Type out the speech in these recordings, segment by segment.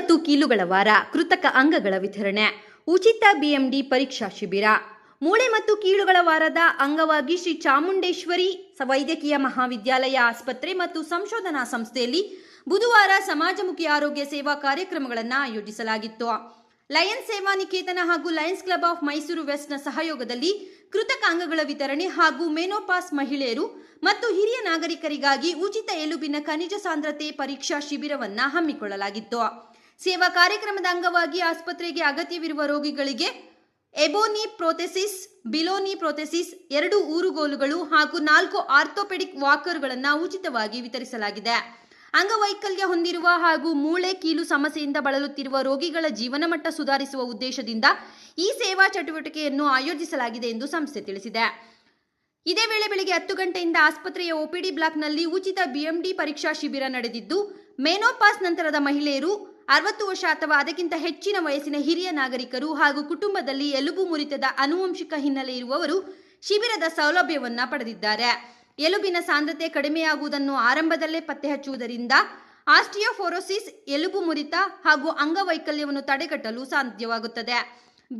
ಮತ್ತು ಕೀಲುಗಳ ವಾರ, ಕೃತಕ ಅಂಗಗಳ ವಿತರಣೆ, ಉಚಿತ BMD ಪರೀಕ್ಷಾ ಶಿಬಿರ. ಮೂಳೆ ಮತ್ತು ಕೀಲುಗಳ ವಾರದ ಅಂಗವಾಗಿ ಶ್ರೀ ಚಾಮುಂಡೇಶ್ವರಿ ವೈದ್ಯಕೀಯ ಮಹಾವಿದ್ಯಾಲಯ ಆಸ್ಪತ್ರೆ ಮತ್ತು ಸಂಶೋಧನಾ ಸಂಸ್ಥೆಯಲ್ಲಿ ಬುಧವಾರ ಸಮಾಜಮುಖಿ ಆರೋಗ್ಯ ಸೇವಾ ಕಾರ್ಯಕ್ರಮಗಳನ್ನು ಆಯೋಜಿಸಲಾಗಿತ್ತು. ಲಯನ್ಸ್ ಸೇವಾ ನಿಕೇತನ ಹಾಗೂ ಲಯನ್ಸ್ ಕ್ಲಬ್ ಆಫ್ ಮೈಸೂರು ವೆಸ್ಟ್ನ ಸಹಯೋಗದಲ್ಲಿ ಕೃತಕ ಅಂಗಗಳ ವಿತರಣೆ ಹಾಗೂ ಮೆನೋಪಾಸ್ ಮಹಿಳೆಯರು ಮತ್ತು ಹಿರಿಯ ನಾಗರಿಕರಿಗಾಗಿ ಉಚಿತ ಎಲುಬಿನ ಖನಿಜ ಸಾಂದ್ರತೆ ಪರೀಕ್ಷಾ ಶಿಬಿರವನ್ನು ಹಮ್ಮಿಕೊಳ್ಳಲಾಗಿತ್ತು. ಸೇವಾ ಕಾರ್ಯಕ್ರಮದ ಅಂಗವಾಗಿ ಆಸ್ಪತ್ರೆಗೆ ಅಗತ್ಯವಿರುವ ರೋಗಿಗಳಿಗೆ ಎಬೋನಿ ಪ್ರೋಥೆಸಿಸ್, ಬಿಲೋನಿ ಪ್ರೋಥೆಸಿಸ್, 2 ಊರುಗೋಲುಗಳು ಹಾಗೂ 4 ಆರ್ಥೋಪೆಡಿಕ್ ವಾಕರ್ಗಳನ್ನು ಉಚಿತವಾಗಿ ವಿತರಿಸಲಾಗಿದೆ. ಅಂಗವೈಕಲ್ಯ ಹೊಂದಿರುವ ಹಾಗೂ ಮೂಳೆ ಕೀಲು ಸಮಸ್ಯೆಯಿಂದ ಬಳಲುತ್ತಿರುವ ರೋಗಿಗಳ ಜೀವನ ಮಟ್ಟ ಸುಧಾರಿಸುವ ಉದ್ದೇಶದಿಂದ ಈ ಸೇವಾ ಚಟುವಟಿಕೆಯನ್ನು ಆಯೋಜಿಸಲಾಗಿದೆ ಎಂದು ಸಂಸ್ಥೆ ತಿಳಿಸಿದೆ. ಇದೇ ವೇಳೆ ಬೆಳಗ್ಗೆ 10 ಗಂಟೆಯಿಂದ ಆಸ್ಪತ್ರೆಯ OPD ಬ್ಲಾಕ್ನಲ್ಲಿ ಉಚಿತ BMD ಪರೀಕ್ಷಾ ಶಿಬಿರ ನಡೆದಿದ್ದು, ಮೆನೋಪಾಸ್ ನಂತರದ ಮಹಿಳೆಯರು, 60 ವರ್ಷ ಅಥವಾ ಅದಕ್ಕಿಂತ ಹೆಚ್ಚಿನ ವಯಸ್ಸಿನ ಹಿರಿಯ ನಾಗರಿಕರು ಹಾಗೂ ಕುಟುಂಬದಲ್ಲಿ ಎಲುಬು ಮುರಿತದ ಆನುವಂಶಿಕ ಹಿನ್ನೆಲೆ ಇರುವವರು ಶಿಬಿರದ ಸೌಲಭ್ಯವನ್ನು ಪಡೆದಿದ್ದಾರೆ. ಎಲುಬಿನ ಸಾಂದ್ರತೆ ಕಡಿಮೆಯಾಗುವುದನ್ನು ಆರಂಭದಲ್ಲೇ ಪತ್ತೆ ಹಚ್ಚುವುದರಿಂದ ಆಸ್ಟಿಯೋಫೋರೋಸಿಸ್, ಎಲುಬು ಮುರಿತ ಹಾಗೂ ಅಂಗವೈಕಲ್ಯವನ್ನು ತಡೆಗಟ್ಟಲು ಸಾಧ್ಯವಾಗುತ್ತದೆ.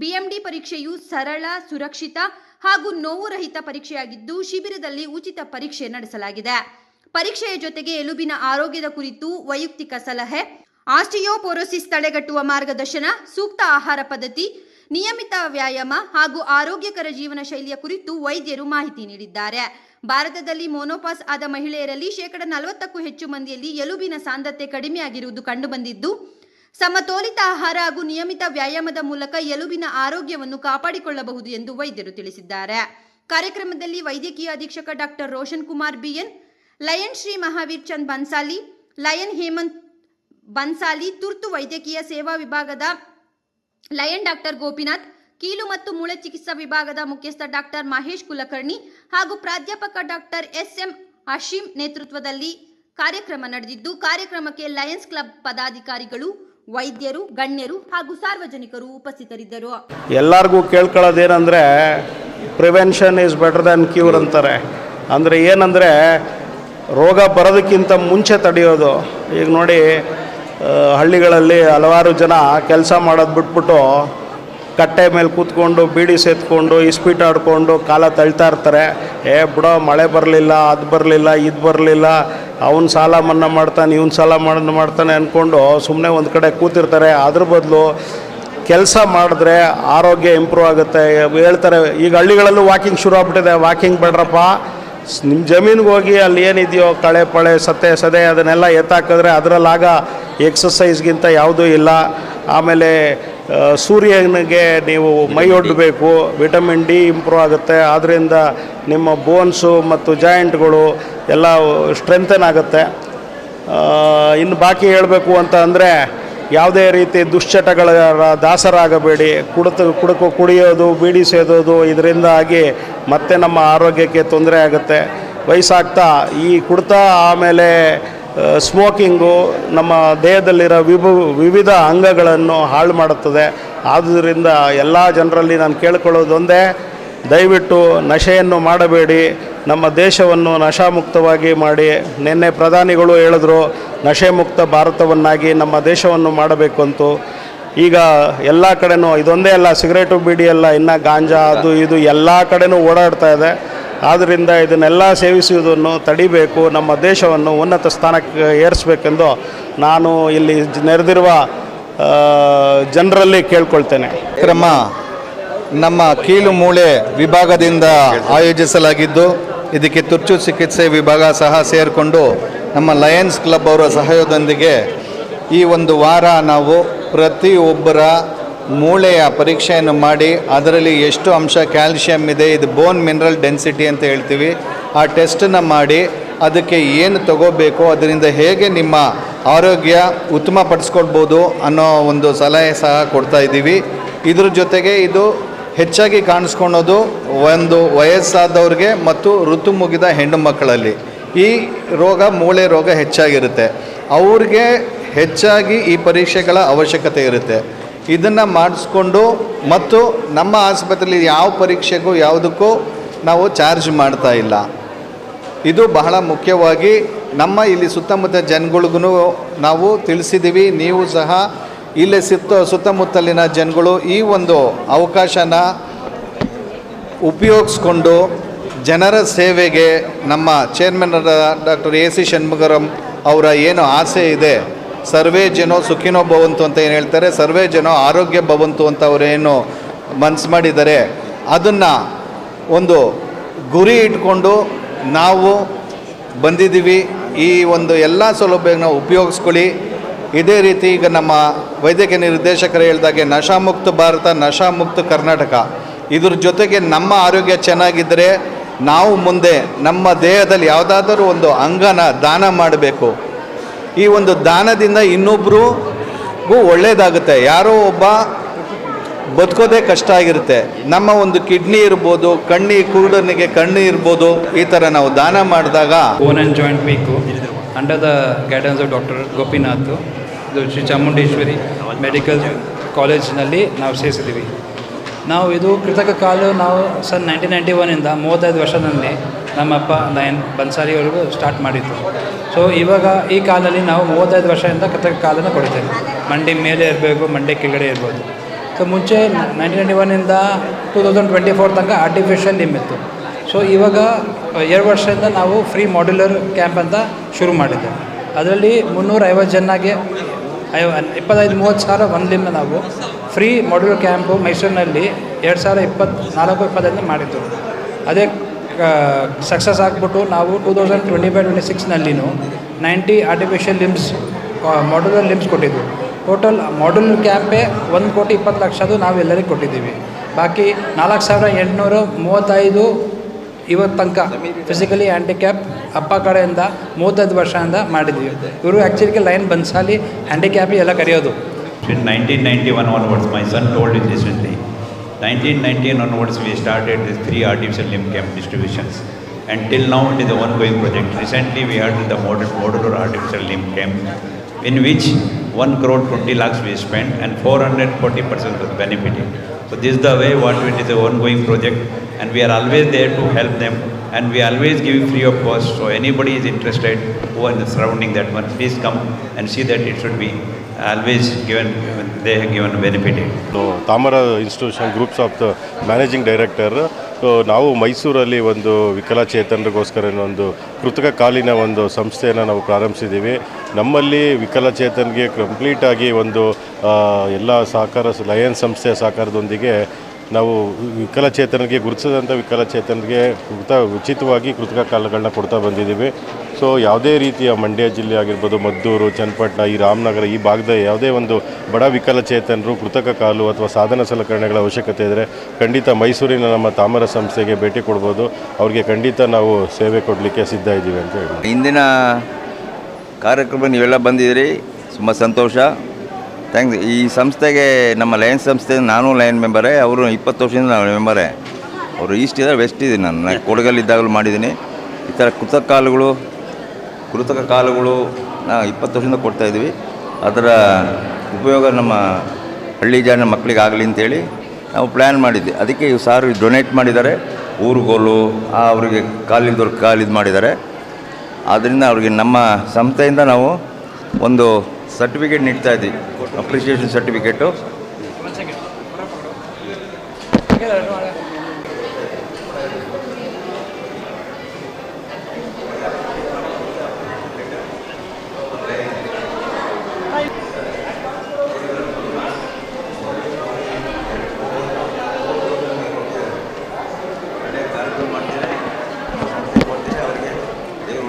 BMD ಪರೀಕ್ಷೆಯು ಸರಳ, ಸುರಕ್ಷಿತ ಹಾಗೂ ನೋವು ರಹಿತ ಪರೀಕ್ಷೆಯಾಗಿದ್ದು, ಶಿಬಿರದಲ್ಲಿ ಉಚಿತ ಪರೀಕ್ಷೆ ನಡೆಸಲಾಗಿದೆ. ಪರೀಕ್ಷೆಯ ಜೊತೆಗೆ ಎಲುಬಿನ ಆರೋಗ್ಯದ ಕುರಿತು ವೈಯಕ್ತಿಕ ಸಲಹೆ, ಆಸ್ಟಿಯೋಪೋರೋಸಿಸ್ ತಡೆಗಟ್ಟುವ ಮಾರ್ಗದರ್ಶನ, ಸೂಕ್ತ ಆಹಾರ ಪದ್ಧತಿ, ನಿಯಮಿತ ವ್ಯಾಯಾಮ ಹಾಗೂ ಆರೋಗ್ಯಕರ ಜೀವನ ಶೈಲಿಯ ಕುರಿತು ವೈದ್ಯರು ಮಾಹಿತಿ ನೀಡಿದ್ದಾರೆ. ಭಾರತದಲ್ಲಿ ಮೊನೋಪಾಸ್ ಆದ ಮಹಿಳೆಯರಲ್ಲಿ 40%ಕ್ಕೂ ಹೆಚ್ಚು ಮಂದಿಯಲ್ಲಿ ಎಲುಬಿನ ಸಾಂದ್ರತೆ ಕಡಿಮೆಯಾಗಿರುವುದು ಕಂಡುಬಂದಿದ್ದು, ಸಮತೋಲಿತ ಆಹಾರ ಹಾಗೂ ನಿಯಮಿತ ವ್ಯಾಯಾಮದ ಮೂಲಕ ಎಲುಬಿನ ಆರೋಗ್ಯವನ್ನು ಕಾಪಾಡಿಕೊಳ್ಳಬಹುದು ಎಂದು ವೈದ್ಯರು ತಿಳಿಸಿದ್ದಾರೆ. ಕಾರ್ಯಕ್ರಮದಲ್ಲಿ ವೈದ್ಯಕೀಯ ಅಧೀಕ್ಷಕ doctor Roshan Kumar BN, lion Shri Mahavir Chand Bansali, lion Hemant Bansali, ತುರ್ತು ವೈದ್ಯಕೀಯ ಸೇವಾ ವಿಭಾಗದ ಲಯನ್ ಡಾಕ್ಟರ್ ಗೋಪಿನಾಥ್, ಕೀಲು ಮತ್ತು ಮೂಳೆ ಚಿಕಿತ್ಸಾ ವಿಭಾಗದ ಮುಖ್ಯಸ್ಥ ಡಾಕ್ಟರ್ ಮಹೇಶ್ ಕುಲಕರ್ಣಿ ಹಾಗೂ ಪ್ರಾಧ್ಯಾಪಕ ಡಾಕ್ಟರ್ SM ಹಶೀಂ ನೇತೃತ್ವದಲ್ಲಿ ಕಾರ್ಯಕ್ರಮ ನಡೆದಿದ್ದು, ಕಾರ್ಯಕ್ರಮಕ್ಕೆ ಲಯನ್ಸ್ ಕ್ಲಬ್ ಪದಾಧಿಕಾರಿಗಳು, ವೈದ್ಯರು, ಗಣ್ಯರು ಹಾಗೂ ಸಾರ್ವಜನಿಕರು ಉಪಸ್ಥಿತರಿದ್ದರು. ಎಲ್ಲರಿಗೂ ಕೇಳ್ಕೊಳ್ಳೋದೇನೆಂದರೆ, prevention is better than cure ಅಂತಾರೆ. ಅಂದರೆ ಏನಂದರೆ, ರೋಗ ಬರೋದಕ್ಕಿಂತ ಮುಂಚೆ ತಡೆಯೋದು. ಈಗ ನೋಡಿ, ಹಳ್ಳಿಗಳಲ್ಲಿ ಹಲವಾರು ಜನ ಕೆಲಸ ಮಾಡೋದು ಬಿಟ್ಬಿಟ್ಟು ಕಟ್ಟೆ ಮೇಲೆ ಕೂತ್ಕೊಂಡು ಬೀಡಿ ಸೇತ್ಕೊಂಡು ಇಸ್ಪೀಟ್ ಆಡ್ಕೊಂಡು ಕಾಲ ತಳ್ತಾ ಇರ್ತಾರೆ. ಬಿಡೋ, ಮಳೆ ಬರಲಿಲ್ಲ, ಅದು ಬರಲಿಲ್ಲ, ಇದು ಬರಲಿಲ್ಲ, ಅವನು ಸಾಲ ಮನ್ನಾ ಮಾಡ್ತಾನೆ, ಇವನು ಸಾಲ ಮಾಡ್ತಾನೆ ಅಂದ್ಕೊಂಡು ಸುಮ್ಮನೆ ಒಂದು ಕಡೆ ಕೂತಿರ್ತಾರೆ. ಅದ್ರ ಬದಲು ಕೆಲಸ ಮಾಡಿದ್ರೆ ಆರೋಗ್ಯ ಇಂಪ್ರೂವ್ ಆಗುತ್ತೆ. ಹೇಳ್ತಾರೆ, ಈಗ ಹಳ್ಳಿಗಳಲ್ಲೂ ವಾಕಿಂಗ್ ಶುರು ಆಗ್ಬಿಟ್ಟಿದೆ. ವಾಕಿಂಗ್ ಬೇಡ್ರಪ್ಪ, ನಿಮ್ಮ ಜಮೀನಿಗೆ ಹೋಗಿ ಅಲ್ಲಿ ಏನಿದೆಯೋ ಕಳೆ ಪಳೆ ಸದೆ ಅದನ್ನೆಲ್ಲ ಎತ್ತಾಕಿದ್ರೆ ಅದರಲ್ಲಾಗ ಎಕ್ಸಸೈಸ್ಗಿಂತ ಯಾವುದೂ ಇಲ್ಲ. ಆಮೇಲೆ ಸೂರ್ಯನಿಗೆ ನೀವು ಮೈ ಒಡ್ಡಬೇಕು, ವಿಟಮಿನ್ D ಇಂಪ್ರೂವ್ ಆಗುತ್ತೆ. ಆದ್ದರಿಂದ ನಿಮ್ಮ ಬೋನ್ಸು ಮತ್ತು ಜಾಯಿಂಟ್ಗಳು ಎಲ್ಲ ಸ್ಟ್ರೆಂಥನ್ ಆಗುತ್ತೆ. ಇನ್ನು ಬಾಕಿ ಹೇಳಬೇಕು ಅಂತ ಅಂದರೆ, ಯಾವುದೇ ರೀತಿ ದುಶ್ಚಟಗಳ ದಾಸರಾಗಬೇಡಿ. ಕುಡಿಯೋದು, ಬೀಡಿ ಸೇದೋದು, ಇದರಿಂದಾಗಿ ಮತ್ತೆ ನಮ್ಮ ಆರೋಗ್ಯಕ್ಕೆ ತೊಂದರೆ ಆಗುತ್ತೆ. ವಯಸ್ಸಾಗ್ತಾ ಈ ಕುಡಿತ ಆಮೇಲೆ ಸ್ಮೋಕಿಂಗು ನಮ್ಮ ದೇಹದಲ್ಲಿರೋ ವಿವಿಧ ಅಂಗಗಳನ್ನು ಹಾಳು ಮಾಡುತ್ತದೆ. ಆದ್ದರಿಂದ ಎಲ್ಲ ಜನರಲ್ಲಿ ನಾನು ಕೇಳ್ಕೊಳ್ಳೋದೊಂದೇ, ದಯವಿಟ್ಟು ನಶೆಯನ್ನು ಮಾಡಬೇಡಿ. ನಮ್ಮ ದೇಶವನ್ನು ನಶಾಮುಕ್ತವಾಗಿ ಮಾಡಿ. ನಿನ್ನೆ ಪ್ರಧಾನಿಗಳು ಹೇಳಿದ್ರು, ನಶೆ ಮುಕ್ತ ಭಾರತವನ್ನಾಗಿ ನಮ್ಮ ದೇಶವನ್ನು ಮಾಡಬೇಕು ಅಂತು. ಈಗ ಎಲ್ಲ ಕಡೆನೂ ಇದೊಂದೇ ಅಲ್ಲ, ಸಿಗರೇಟು ಬೀಡಿ ಅಲ್ಲ, ಇನ್ನು ಗಾಂಜಾ ಅದು ಇದು ಎಲ್ಲ ಕಡೆನೂ ಓಡಾಡ್ತಾ ಇದೆ. ಆದ್ದರಿಂದ ಇದನ್ನೆಲ್ಲ ಸೇವಿಸುವುದನ್ನು ತಡಿಬೇಕು, ನಮ್ಮ ದೇಶವನ್ನು ಉನ್ನತ ಸ್ಥಾನಕ್ಕೆ ಏರಿಸಬೇಕೆಂದು ನಾನು ಇಲ್ಲಿ ನೆರೆದಿರುವ ಜನರಲ್ಲಿ ಕೇಳ್ಕೊಳ್ತೇನೆ. ಕ್ರಮ ನಮ್ಮ ಕೀಲು ಮೂಳೆ ವಿಭಾಗದಿಂದ ಆಯೋಜಿಸಲಾಗಿದ್ದು, ಇದಕ್ಕೆ ತುರ್ತು ಚಿಕಿತ್ಸೆ ವಿಭಾಗ ಸಹ ಸೇರಿಕೊಂಡು ನಮ್ಮ ಲಯನ್ಸ್ ಕ್ಲಬ್ ಅವರ ಸಹಯೋಗದೊಂದಿಗೆ ಈ ಒಂದು ವಾರ ನಾವು ಪ್ರತಿಯೊಬ್ಬರ ಮೂಳೆಯ ಪರೀಕ್ಷೆಯನ್ನು ಮಾಡಿ ಅದರಲ್ಲಿ ಎಷ್ಟು ಅಂಶ ಕ್ಯಾಲ್ಶಿಯಂ ಇದೆ, ಇದು ಬೋನ್ ಮಿನರಲ್ ಡೆನ್ಸಿಟಿ ಅಂತ ಹೇಳ್ತೀವಿ, ಆ ಟೆಸ್ಟನ್ನು ಮಾಡಿ ಅದಕ್ಕೆ ಏನು ತಗೋಬೇಕು, ಅದರಿಂದ ಹೇಗೆ ನಿಮ್ಮ ಆರೋಗ್ಯ ಉತ್ತಮಪಡಿಸ್ಕೊಳ್ಬೋದು ಅನ್ನೋ ಒಂದು ಸಲಹೆ ಸಹ ಕೊಡ್ತಾ ಇದ್ದೀವಿ. ಇದ್ರ ಜೊತೆಗೆ ಇದು ಹೆಚ್ಚಾಗಿ ಕಾಣಿಸ್ಕೊಳೋದು ಒಂದು ವಯಸ್ಸಾದವ್ರಿಗೆ ಮತ್ತು ಋತು ಮುಗಿದ ಹೆಣ್ಣು ಮಕ್ಕಳಲ್ಲಿ ಈ ರೋಗ, ಮೂಳೆ ರೋಗ ಹೆಚ್ಚಾಗಿರುತ್ತೆ. ಅವ್ರಿಗೆ ಹೆಚ್ಚಾಗಿ ಈ ಪರೀಕ್ಷೆಗಳ ಅವಶ್ಯಕತೆ ಇರುತ್ತೆ. ಇದನ್ನು ಮಾಡಿಸ್ಕೊಂಡು ಮತ್ತು ನಮ್ಮ ಆಸ್ಪತ್ರೆಯಲ್ಲಿ ಯಾವ ಪರೀಕ್ಷೆಗೂ ಯಾವುದಕ್ಕೂ ನಾವು ಚಾರ್ಜ್ ಮಾಡ್ತಾ ಇಲ್ಲ. ಇದು ಬಹಳ ಮುಖ್ಯವಾಗಿ ನಮ್ಮ ಇಲ್ಲಿ ಸುತ್ತಮುತ್ತ ಜನಗಳಿಗೂ ನಾವು ತಿಳಿಸಿದ್ದೀವಿ. ನೀವು ಸಹ ಇಲ್ಲಿ ಸುತ್ತಮುತ್ತಲಿನ ಜನಗಳು ಈ ಒಂದು ಅವಕಾಶನ ಉಪಯೋಗಿಸ್ಕೊಂಡು ಜನರ ಸೇವೆಗೆ ನಮ್ಮ ಚೇರ್ಮನ್ ಡಾಕ್ಟರ್ ಎ ಸಿ ಷಣ್ಮುಗರಾಮ್ ಅವರ ಏನು ಆಸೆ ಇದೆ, ಸರ್ವೇ ಜನೋ ಸುಖಿನೋ ಭವಂತು ಅಂತ ಏನು ಹೇಳ್ತಾರೆ, ಸರ್ವೇ ಜನೋ ಆರೋಗ್ಯ ಭವಂತು ಅಂತ ಅವರೇನು ಮನಸ್ಸು ಮಾಡಿದ್ದಾರೆ, ಅದನ್ನು ಒಂದು ಗುರಿ ಇಟ್ಕೊಂಡು ನಾವು ಬಂದಿದ್ದೀವಿ. ಈ ಒಂದು ಎಲ್ಲ ಸೌಲಭ್ಯನ ಉಪಯೋಗಿಸ್ಕೊಳ್ಳಿ. ಇದೇ ರೀತಿ ಈಗ ನಮ್ಮ ವೈದ್ಯಕೀಯ ನಿರ್ದೇಶಕರು ಹೇಳಿದಾಗೆ ನಶಾಮುಕ್ತ ಭಾರತ, ನಶಾಮುಕ್ತ ಕರ್ನಾಟಕ, ಇದ್ರ ಜೊತೆಗೆ ನಮ್ಮ ಆರೋಗ್ಯ ಚೆನ್ನಾಗಿದ್ದರೆ ನಾವು ಮುಂದೆ ನಮ್ಮ ದೇಹದಲ್ಲಿ ಯಾವುದಾದ್ರೂ ಒಂದು ಅಂಗನ ದಾನ ಮಾಡಬೇಕು. ಈ ಒಂದು ದಾನದಿಂದ ಇನ್ನೊಬ್ರಿಗೂ ಒಳ್ಳೆಯದಾಗುತ್ತೆ. ಯಾರೋ ಒಬ್ಬ ಬದುಕೋದೇ ಕಷ್ಟ ಆಗಿರುತ್ತೆ. ನಮ್ಮ ಒಂದು ಕಿಡ್ನಿ ಇರ್ಬೋದು, ಕುರುಡನಿಗೆ ಕಣ್ಣು ಇರ್ಬೋದು, ಈ ಥರ ನಾವು ದಾನ ಮಾಡಿದಾಗ bone and joint week under the guidance of doctor Gopinath, ಇದು ಶ್ರೀ ಚಾಮುಂಡೇಶ್ವರಿ ಮೆಡಿಕಲ್ ಕಾಲೇಜಿನಲ್ಲಿ ನಾವು ಸೇರಿಸಿದ್ದೀವಿ. ನಾವು ಇದು ಕೃತಕ ಕಾಲು ನಾವು 1991ಇಂದ 35 ವರ್ಷದಲ್ಲಿ ನಮ್ಮಪ್ಪ ಲಯನ್ ಬನ್ಸಾರಿವರೆಗೂ ಸ್ಟಾರ್ಟ್ ಮಾಡಿದ್ದು. ಸೊ ಇವಾಗ ಈ ಕಾಲದಲ್ಲಿ ನಾವು 35 ವರ್ಷದಿಂದ ಕೃತಕ ಕಾಲನ್ನು ಕೊಡ್ತೇವೆ. ಮಂಡಿ ಮೇಲೆ ಇರಬೇಕು, ಮಂಡಿ ಕೆಳಗಡೆ ಇರ್ಬೋದು. ಸೊ ಮುಂಚೆ 1991ಇಂದ 2024 ತನಕ ಆರ್ಟಿಫಿಷಿಯಲ್ ಲಿಂಬ್ ಇತ್ತು. ಸೊ ಇವಾಗ 2 ವರ್ಷದಿಂದ ನಾವು ಫ್ರೀ ಮಾಡ್ಯುಲರ್ ಕ್ಯಾಂಪ್ ಅಂತ ಶುರು ಮಾಡಿದ್ದೇವೆ. ಅದರಲ್ಲಿ 350 ಜನಕ್ಕೆ 25-30 ಸಾವಿರ ಒಂದು ಲಿಂಬ್ ನಾವು ಫ್ರೀ ಮಾಡ್ಯುಲರ್ ಕ್ಯಾಂಪು ಮೈಸೂರಿನಲ್ಲಿ 2024-25 ಮಾಡಿದ್ದು. ಅದೇ ಸಕ್ಸಸ್ ಆಗಿಬಿಟ್ಟು ನಾವು 2025-26ನಲ್ಲಿನೂ 90 ಆರ್ಟಿಫಿಷಿಯಲ್ ಲಿಂಬ್ಸ್ ಮಾಡ್ಯುಲರ್ ಲಿಂಬ್ಸ್ ಕೊಟ್ಟಿದ್ದು. ಟೋಟಲ್ ಮಾಡ್ಯುಲರ್ ಕ್ಯಾಂಪೇ 1,20,00,000 ನಾವು ಎಲ್ಲರಿಗೂ ಕೊಟ್ಟಿದ್ದೀವಿ. ಬಾಕಿ 4,835 ಇವತ್ತು ತನಕ ಫಿಸಿಕಲಿ ಹ್ಯಾಂಡಿಕ್ಯಾಪ್ ಅಪ್ಪ ಕಡೆಯಿಂದ 35 ವರ್ಷದಿಂದ ಮಾಡಿದ್ದೀವಿ. ಇವರು ಆ್ಯಕ್ಚುಲಿ ಲೈನ್ ಬನ್ಸಾಲಿ ಹ್ಯಾಂಡಿಕ್ಯಾಪಿ ಎಲ್ಲ ಕರೆಯೋದು. In 1991 onwards, my son told it recently. 1991 onwards, we started these 3 artificial limb camp distributions. And till now, it is an ongoing project. Recently, we had the modular artificial limb camp, in which 1,20 lakhs we spent and 440 persons was benefited. So this is the way what it is an ongoing project, and we are always there to help them, and we always give free of cost. So anybody is interested who are in the surrounding that one, please come and see that it should be always given, they have given benefited. Tamara institution groups of the managing director. ನಾವು ಮೈಸೂರಲ್ಲಿ ಒಂದು ವಿಕಲಚೇತನರಿಗೋಸ್ಕರ ಒಂದು ಕೃತಕ ಕಾಲಿನ ಒಂದು ಸಂಸ್ಥೆಯನ್ನು ನಾವು ಪ್ರಾರಂಭಿಸಿದ್ದೀವಿ. ನಮ್ಮಲ್ಲಿ ವಿಕಲಚೇತನಿಗೆ ಕಂಪ್ಲೀಟಾಗಿ ಒಂದು ಎಲ್ಲ ಸಹಕಾರ ಲಯನ್ಸ್ ಸಂಸ್ಥೆಯ ಸಹಕಾರದೊಂದಿಗೆ ನಾವು ವಿಕಲಚೇತನರಿಗೆ ಗುರುತಿಸಿದಂಥ ವಿಕಲಚೇತನರಿಗೆ ಉಚಿತವಾಗಿ ಕೃತಕ ಕಾಲುಗಳನ್ನ ಕೊಡ್ತಾ ಬಂದಿದ್ದೀವಿ. ಸೊ ಯಾವುದೇ ರೀತಿಯ ಮಂಡ್ಯ ಜಿಲ್ಲೆ ಆಗಿರ್ಬೋದು, ಮದ್ದೂರು, ಚನ್ನಪಟ್ಟಣ, ಈ ರಾಮನಗರ ಈ ಭಾಗದ ಯಾವುದೇ ಒಂದು ಬಡ ವಿಕಲಚೇತನರು ಕೃತಕ ಕಾಲು ಅಥವಾ ಸಾಧನ ಸಲಕರಣೆಗಳ ಅವಶ್ಯಕತೆ ಇದ್ದರೆ ಖಂಡಿತ ಮೈಸೂರಿನ ನಮ್ಮ ತಾಮರ ಸಂಸ್ಥೆಗೆ ಭೇಟಿ ಕೊಡ್ಬೋದು. ಅವ್ರಿಗೆ ಖಂಡಿತ ನಾವು ಸೇವೆ ಕೊಡಲಿಕ್ಕೆ ಸಿದ್ಧ ಇದ್ದೀವಿ ಅಂತ ಹೇಳಿ. ಇಂದಿನ ಕಾರ್ಯಕ್ರಮ ನೀವೆಲ್ಲ ಬಂದಿದ್ದೀರಿ, ತುಂಬ ಸಂತೋಷ, ಥ್ಯಾಂಕ್ಸ್. ಈ ಸಂಸ್ಥೆಗೆ ನಮ್ಮ ಲಯನ್ಸ್ ಸಂಸ್ಥೆ, ನಾನು ಲಯನ್ ಮೆಂಬರೇ, ಅವರು 20 ವರ್ಷದಿಂದ ನಾನು ಮೆಂಬರೇ. ಅವರು ಈಸ್ಟ್ ಇದೆ, ವೆಸ್ಟ್ ಇದೆ. ನಾನು ಕೊಡಗಲ್ಲಿದ್ದಾಗಲೂ ಮಾಡಿದ್ದೀನಿ. ಈ ಥರ ಕೃತಕ ಕಾಲುಗಳು ನಾವು 20 ವರ್ಷದಿಂದ ಕೊಡ್ತಾಯಿದ್ವಿ. ಅದರ ಉಪಯೋಗ ನಮ್ಮ ಹಳ್ಳಿ ಜನ ಮಕ್ಕಳಿಗೆ ಆಗಲಿ ಅಂತೇಳಿ ನಾವು ಪ್ಲ್ಯಾನ್ ಮಾಡಿದ್ದೆ. ಅದಕ್ಕೆ ಇವು ಸಾರು ಡೊನೇಟ್ ಮಾಡಿದ್ದಾರೆ. ಊರುಗೋಲು ಅವರಿಗೆ ಕಾಲಿಲ್ದವ್ರಿಗೆ ಕಾಲಿದು ಮಾಡಿದ್ದಾರೆ. ಆದ್ದರಿಂದ ಅವ್ರಿಗೆ ನಮ್ಮ ಸಂಸ್ಥೆಯಿಂದ ನಾವು ಒಂದು ಸರ್ಟಿಫಿಕೇಟ್ ನೀಡ್ತಾ ಇದ್ವಿ, ಅಪ್ರಿಷಿಯೇಷನ್ ಸರ್ಟಿಫಿಕೇಟು.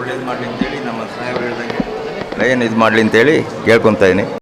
ಒಳ್ಳೇದು ಮಾಡಲಿ ಅಂತೇಳಿ ನಮ್ಮ ಸಾಹೇಬರು ಹೇಳಿದಂಗೆ ಲಯನ್ ಇದು ಮಾಡಲಿ ಅಂತೇಳಿ ಕೇಳ್ಕೊತಾ ಇದ್ದೀನಿ.